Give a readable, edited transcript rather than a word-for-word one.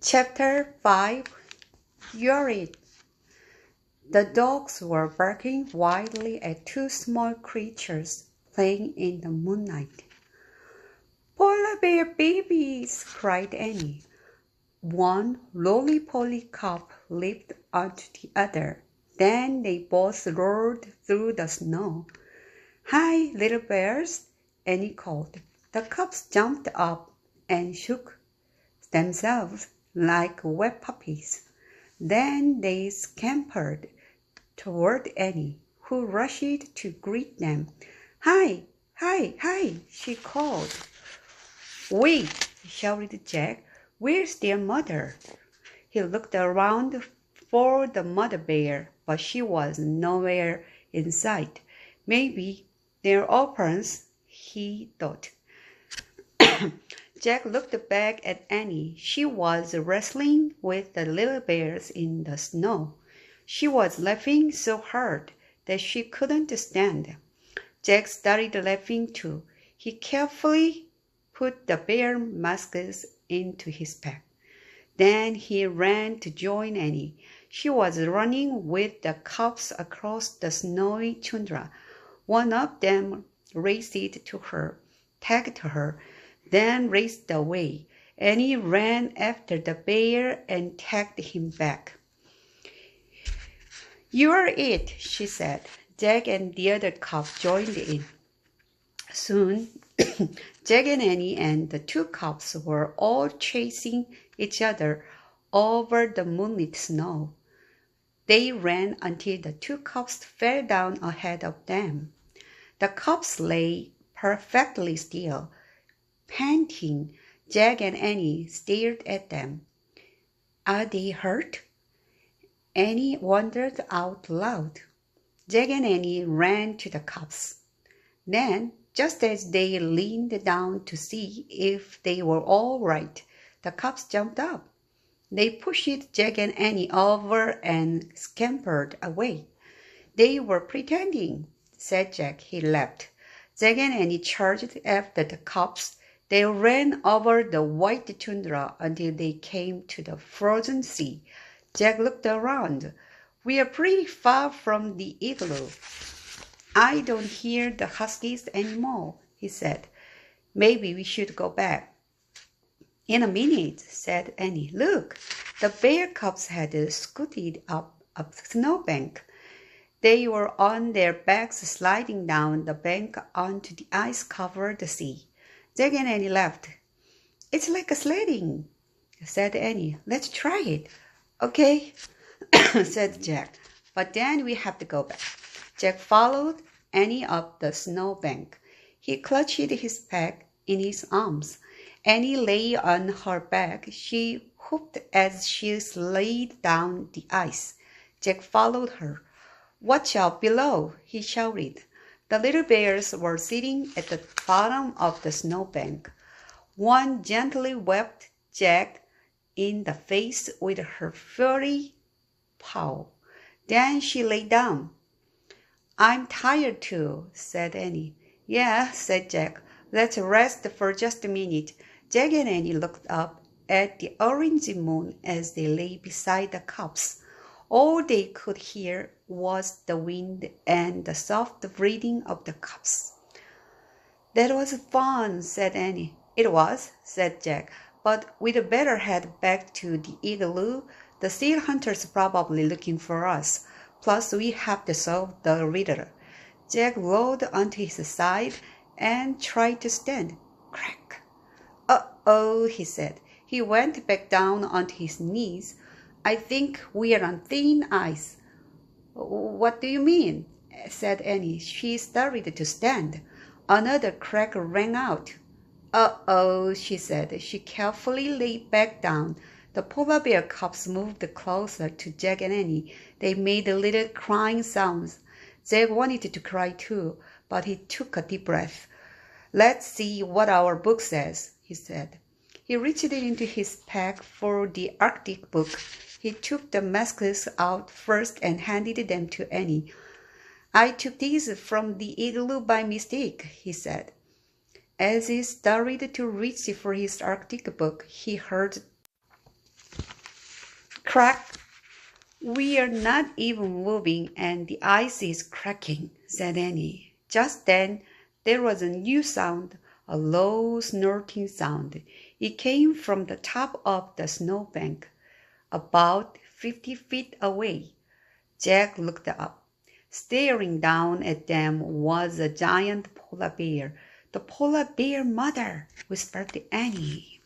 Chapter 5. You're it. The dogs were barking wildly at two small creatures playing in the moonlight. "Polar bear babies!" cried Annie. One roly-poly cub leaped onto the other. Then they both rolled through the snow. "Hi, little bears!" Annie called. The cubs jumped up and shook themselves like wet puppies. Then they scampered toward Annie, who rushed to greet them. "Hi, hi, hi!" she called. "Wait!" shouted Jack. "Where's their mother?" He looked around for the mother bear, but she was nowhere in sight. Maybe they're orphans, he thought. Jack looked back at Annie. She was wrestling with the little bears in the snow. She was laughing so hard that she couldn't stand. Jack started laughing too. He carefully put the bear masks into his pack. Then he ran to join Annie. She was running with the cubs across the snowy tundra. One of them raced to her, tagged her, then raced away. Annie ran after the bear and tagged him back. "You're it," she said. Jack and the other cub joined in. Soon, Jack and Annie and the two cubs were all chasing each other over the moonlit snow. They ran until the two cubs fell down ahead of them. The cubs lay perfectly still. Panting, Jack and Annie stared at them. "Are they hurt?" Annie wondered out loud. Jack and Annie ran to the cubs. Then, just as they leaned down to see if they were all right, the cubs jumped up. They pushed Jack and Annie over and scampered away. "They were pretending," said Jack. He laughed. Jack and Annie charged after the cubs. They ran over the white tundra until they came to the frozen sea. Jack looked around. "We are pretty far from the igloo. I don't hear the huskies anymore," he said. "Maybe we should go back." "In a minute," said Annie. "Look." The bear cubs had scooted up a snowbank. They were on their backs sliding down the bank onto the ice-covered sea. Jack and Annie laughed. "It's like a sledding," said Annie. "Let's try it." "Okay," said Jack. "But then we have to go back." Jack followed Annie up the snowbank. He clutched his pack in his arms. Annie lay on her back. She whooped as she slid down the ice. Jack followed her. "Watch out below," he shouted. The little bears were sitting at the bottom of the snowbank. One gently whacked Jack in the face with her furry paw. Then she lay down. "I'm tired too," said Annie. "Yeah," said Jack. "Let's rest for just a minute." Jack and Annie looked up at the orange moon as they lay beside the cubs. All they could hear was the wind and the soft breathing of the cubs. "That was fun," said Annie. "It was," said Jack. "But we'd better head back to the igloo. The seal hunters are probably looking for us. Plus, we have to solve the riddle." Jack rolled onto his side and tried to stand. Crack! "Uh-oh," he said. He went back down onto his knees. "I think we're on thin ice." "What do you mean?" said Annie. She started to stand. Another crack rang out. "Uh-oh," she said. She carefully lay back down. The polar bear cubs moved closer to Jack and Annie. They made little crying sounds. Jack wanted to cry too, but he took a deep breath. "Let's see what our book says," he said. He reached into his pack for the Arctic book. He took the masks out first and handed them to Annie. "I took these from the igloo by mistake," he said. As he started to reach for his Arctic book, he heard Crack! We are not even moving and the ice is cracking, said Annie. Just then there was a new sound, a low snorting sound. It came from the top of the snowbank, about 50 feet away. Jack looked up. Staring down at them was a giant polar bear. The polar bear mother, whispered Annie.